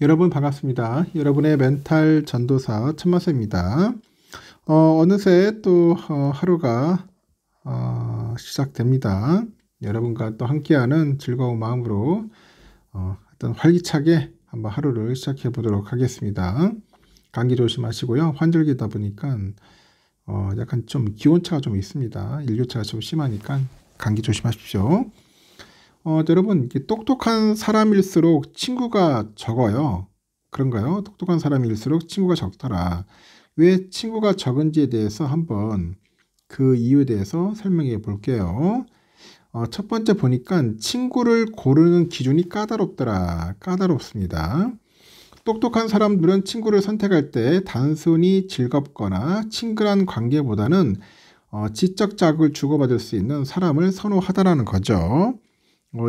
여러분 반갑습니다. 여러분의 멘탈 전도사 천마세입니다. 어느새 또 하루가 시작됩니다. 여러분과 또 함께하는 즐거운 마음으로 어떤 활기차게 한번 하루를 시작해 보도록 하겠습니다. 감기 조심하시고요. 환절기다 보니까 약간 좀 기온차가 좀 있습니다. 일교차가 좀 심하니까 감기 조심하십시오. 여러분, 똑똑한 사람일수록 친구가 적어요. 그런가요? 똑똑한 사람일수록 친구가 적더라. 왜 친구가 적은지에 대해서 한번 그 이유에 대해서 설명해 볼게요. 첫 번째 보니까 친구를 고르는 기준이 까다롭더라. 까다롭습니다. 똑똑한 사람들은 친구를 선택할 때 단순히 즐겁거나 친근한 관계보다는 지적 자극을 주고받을 수 있는 사람을 선호하다라는 거죠.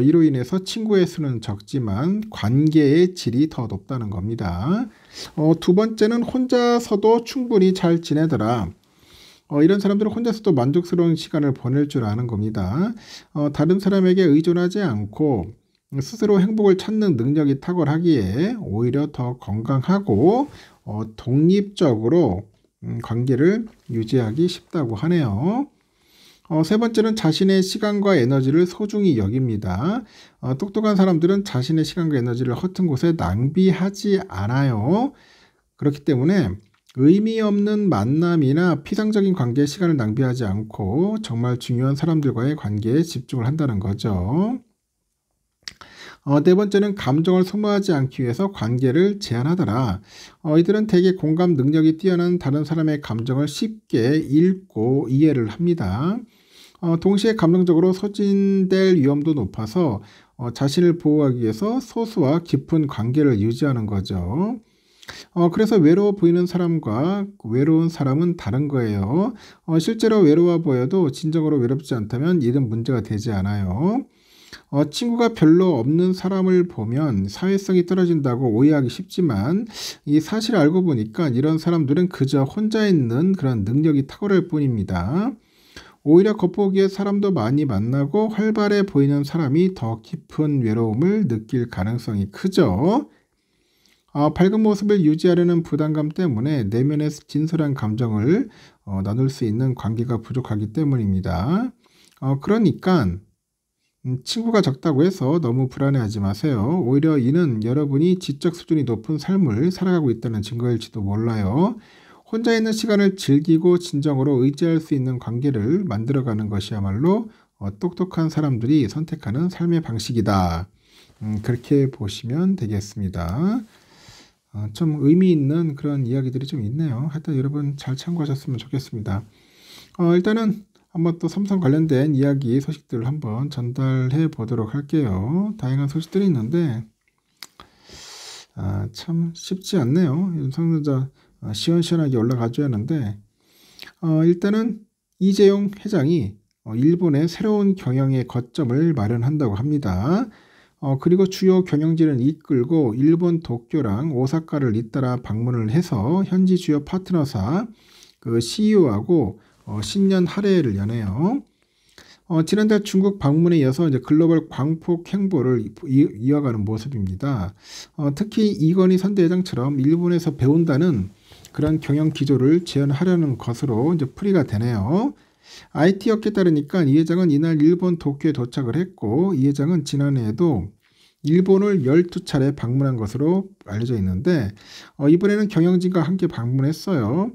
이로 인해서 친구의 수는 적지만 관계의 질이 더 높다는 겁니다. 두 번째는 혼자서도 충분히 잘 지내더라. 이런 사람들은 혼자서도 만족스러운 시간을 보낼 줄 아는 겁니다. 다른 사람에게 의존하지 않고 스스로 행복을 찾는 능력이 탁월하기에 오히려 더 건강하고 독립적으로 관계를 유지하기 쉽다고 하네요. 세 번째는 자신의 시간과 에너지를 소중히 여깁니다. 똑똑한 사람들은 자신의 시간과 에너지를 허튼 곳에 낭비하지 않아요. 그렇기 때문에 의미 없는 만남이나 피상적인 관계에 시간을 낭비하지 않고 정말 중요한 사람들과의 관계에 집중을 한다는 거죠. 네 번째는 감정을 소모하지 않기 위해서 관계를 제한하더라. 이들은 대개 공감 능력이 뛰어난 다른 사람의 감정을 쉽게 읽고 이해를 합니다. 동시에 감정적으로 소진될 위험도 높아서 자신을 보호하기 위해서 소수와 깊은 관계를 유지하는 거죠. 그래서 외로워 보이는 사람과 외로운 사람은 다른 거예요. 실제로 외로워 보여도 진정으로 외롭지 않다면 이는 문제가 되지 않아요. 친구가 별로 없는 사람을 보면 사회성이 떨어진다고 오해하기 쉽지만 이 사실을 알고 보니까 이런 사람들은 그저 혼자 있는 그런 능력이 탁월할 뿐입니다. 오히려 겉보기에 사람도 많이 만나고 활발해 보이는 사람이 더 깊은 외로움을 느낄 가능성이 크죠. 밝은 모습을 유지하려는 부담감 때문에 내면의 진솔한 감정을 나눌 수 있는 관계가 부족하기 때문입니다. 그러니까 친구가 적다고 해서 너무 불안해하지 마세요. 오히려 이는 여러분이 지적 수준이 높은 삶을 살아가고 있다는 증거일지도 몰라요. 혼자 있는 시간을 즐기고 진정으로 의지할 수 있는 관계를 만들어가는 것이야말로 똑똑한 사람들이 선택하는 삶의 방식이다. 그렇게 보시면 되겠습니다. 좀 의미 있는 그런 이야기들이 좀 있네요. 하여튼 여러분 잘 참고하셨으면 좋겠습니다. 일단은 한번 또 삼성 관련된 이야기 소식들을 한번 전달해 보도록 할게요. 다양한 소식들이 있는데 참 쉽지 않네요. 삼성전자 시원시원하게 올라가줘야 하는데 일단은 이재용 회장이 일본의 새로운 경영의 거점을 마련한다고 합니다. 그리고 주요 경영진을 이끌고 일본 도쿄랑 오사카를 잇따라 방문을 해서 현지 주요 파트너사 그 CEO하고 신년 할애를 여네요. 지난달 중국 방문에 이어서 이제 글로벌 광폭 행보를 이어가는 모습입니다. 특히 이건희 선대회장처럼 일본에서 배운다는 그런 경영 기조를 재현하려는 것으로 이제 풀이가 되네요. IT 업계에 따르니까 이 회장은 이날 일본 도쿄에 도착을 했고 이 회장은 지난해에도 일본을 12차례 방문한 것으로 알려져 있는데 이번에는 경영진과 함께 방문했어요.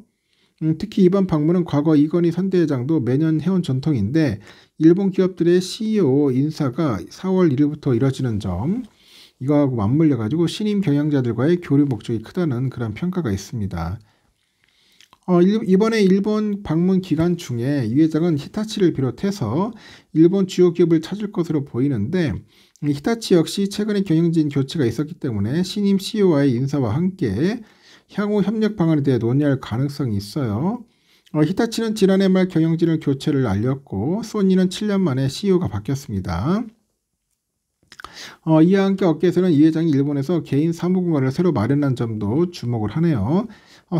특히 이번 방문은 과거 이건희 선대회장도 매년 해온 전통인데 일본 기업들의 CEO 인사가 4월 1일부터 이뤄지는 점 이거하고 맞물려 가지고 신임 경영자들과의 교류 목적이 크다는 그런 평가가 있습니다. 이번에 일본 방문 기간 중에 이 회장은 히타치를 비롯해서 일본 주요 기업을 찾을 것으로 보이는데 히타치 역시 최근에 경영진 교체가 있었기 때문에 신임 CEO와의 인사와 함께 향후 협력 방안에 대해 논의할 가능성이 있어요. 히타치는 지난해 말 경영진을 교체를 알렸고 소니는 7년 만에 CEO가 바뀌었습니다. 이와 함께 업계에서는 이 회장이 일본에서 개인 사무공간을 새로 마련한 점도 주목을 하네요.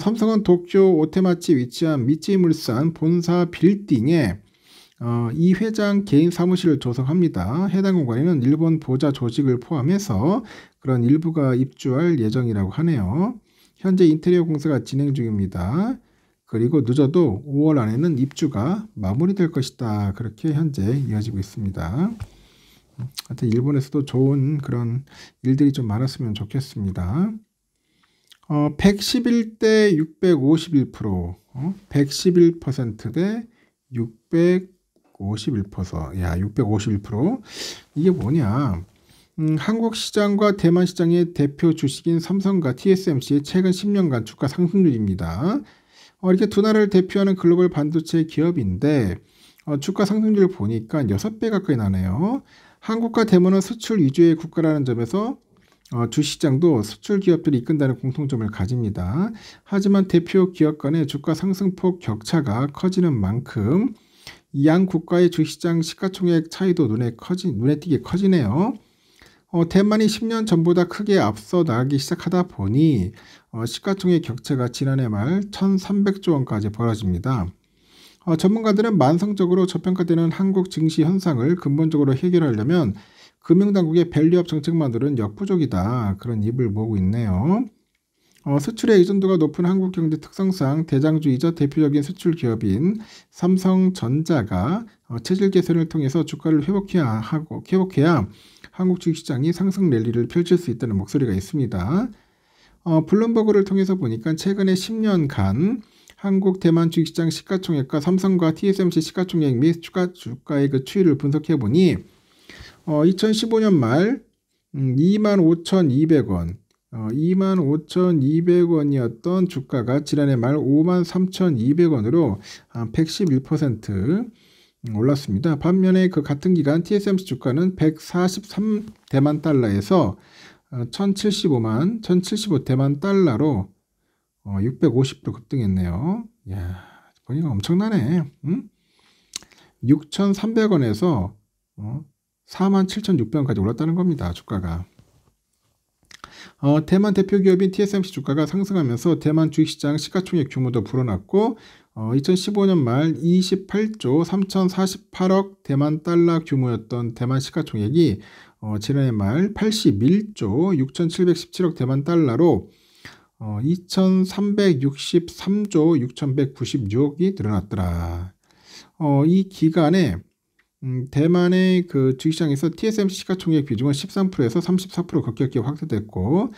삼성은 도쿄 오테마치에 위치한 미찌물산 본사 빌딩에 이 회장 개인 사무실을 조성합니다. 해당 공간에는 일본 보좌 조직을 포함해서 그런 일부가 입주할 예정이라고 하네요. 현재 인테리어 공사가 진행 중입니다. 그리고 늦어도 5월 안에는 입주가 마무리될 것이다. 그렇게 현재 이어지고 있습니다. 하여튼 일본에서도 좋은 그런 일들이 좀 많았으면 좋겠습니다. 111대 651%, 111%대 651%. 야, 651%. 이게 뭐냐? 한국 시장과 대만 시장의 대표 주식인 삼성과 TSMC의 최근 10년간 주가 상승률입니다. 이렇게 두 나라를 대표하는 글로벌 반도체 기업인데 주가 상승률을 보니까 6배 가까이 나네요. 한국과 대만은 수출 위주의 국가라는 점에서 주시장도 수출 기업들이 이끈다는 공통점을 가집니다. 하지만 대표 기업 간의 주가 상승폭 격차가 커지는 만큼 이 양 국가의 주시장 시가총액 차이도 눈에 띄게 커지네요. 대만이 10년 전보다 크게 앞서 나가기 시작하다 보니 시가총액 격차가 지난해 말 1,300조 원까지 벌어집니다. 전문가들은 만성적으로 저평가되는 한국 증시 현상을 근본적으로 해결하려면 금융당국의 밸류업 정책만으로는 역부족이다. 그런 입을 모으고 있네요. 수출의 의존도가 높은 한국 경제 특성상 대장주이자 대표적인 수출 기업인 삼성전자가 체질 개선을 통해서 주가를 회복해야 한국 주식시장이 상승 랠리를 펼칠 수 있다는 목소리가 있습니다. 블룸버그를 통해서 보니까 최근에 10년간 한국 대만 주식시장 시가총액과 삼성과 TSMC 시가총액 및 주가의 그 추이를 분석해 보니 2015년 말 25,200원 25,200원이었던 주가가 지난해 말 53,200원으로 111% 올랐습니다. 반면에 그 같은 기간 TSMC 주가는 143대만 달러에서 1,075 대만 달러로 650% 급등했네요. 이야, 보니까 엄청나네. 6,300원에서 47,600원까지 올랐다는 겁니다. 주가가. 대만 대표 기업인 TSMC 주가가 상승하면서 대만 주식시장 시가총액 규모도 불어났고 2015년 말 28조 3,048억 대만 달러 규모였던 대만 시가총액이 지난해 말 81조 6,717억 대만 달러로 2,363조 6,196억이 늘어났더라. 이 기간에 대만의 그 주식시장에서 TSMC 시가총액 비중은 13%에서 34% 급격히 확대됐고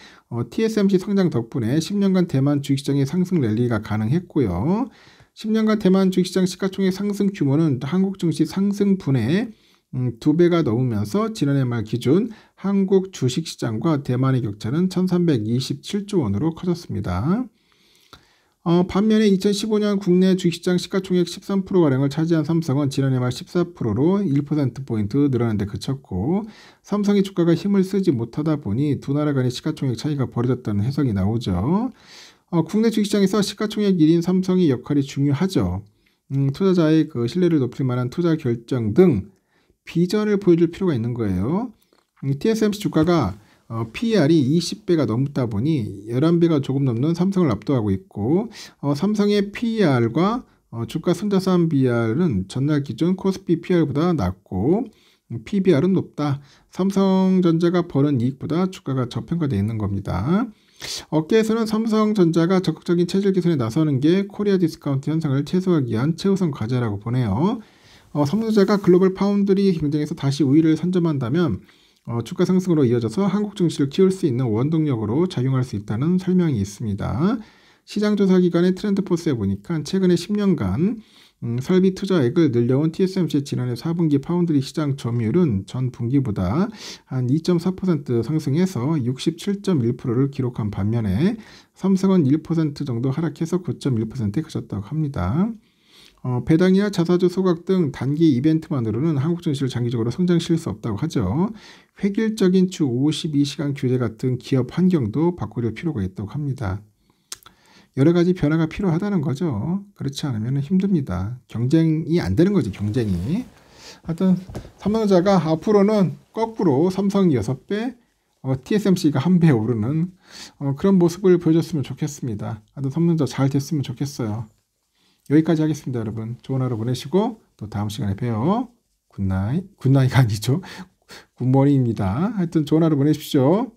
TSMC 성장 덕분에 10년간 대만 주식시장의 상승 랠리가 가능했고요. 10년간 대만 주식시장 시가총액 상승 규모는 한국 증시 상승분의 2배가 넘으면서 지난해 말 기준 한국 주식시장과 대만의 격차는 1,327조 원으로 커졌습니다. 반면에 2015년 국내 주식시장 시가총액 13%가량을 차지한 삼성은 지난해 말 14%로 1%포인트 늘어난 데 그쳤고 삼성의 주가가 힘을 쓰지 못하다 보니 두 나라 간의 시가총액 차이가 벌어졌다는 해석이 나오죠. 국내 주식시장에서 시가총액 1인 삼성의 역할이 중요하죠. 투자자의 그 신뢰를 높일 만한 투자 결정 등 비전을 보여줄 필요가 있는 거예요. TSMC 주가가 PER이 20배가 넘다 보니 11배가 조금 넘는 삼성을 압도하고 있고 삼성의 PER과 주가 손자산 BR은 전날 기준 코스피 PR보다 낮고 PBR은 높다. 삼성전자가 버는 이익보다 주가가 저평가되어 있는 겁니다. 업계에서는 삼성전자가 적극적인 체질 개선에 나서는 게 코리아 디스카운트 현상을 최소화하기 위한 최우선 과제라고 보네요. 삼성전자가 글로벌 파운드리 경쟁에서 다시 우위를 선점한다면 주가 상승으로 이어져서 한국 증시를 키울 수 있는 원동력으로 작용할 수 있다는 설명이 있습니다. 시장조사기관의 트렌드포스에 보니까 최근에 10년간 설비 투자액을 늘려온 TSMC의 지난해 4분기 파운드리 시장 점유율은 전 분기보다 한 2.4% 상승해서 67.1%를 기록한 반면에 삼성은 1% 정도 하락해서 9.1%에 그쳤다고 합니다. 배당이나 자사주 소각 등 단기 이벤트만으로는 한국 증시를 장기적으로 성장시킬 수 없다고 하죠. 획일적인 주 52시간 규제 같은 기업 환경도 바꾸려 필요가 있다고 합니다. 여러 가지 변화가 필요하다는 거죠. 그렇지 않으면 힘듭니다. 경쟁이 안 되는 거지, 경쟁이. 하여튼 삼성전자가 앞으로는 거꾸로 삼성이 6배, TSMC가 1배 오르는 그런 모습을 보여줬으면 좋겠습니다. 하여튼 삼성전자 잘 됐으면 좋겠어요. 여기까지 하겠습니다, 여러분. 좋은 하루 보내시고 또 다음 시간에 봬요. 굿나잇. 굿나잇가 아니죠. 굿모닝입니다. 하여튼 좋은 하루 보내십시오.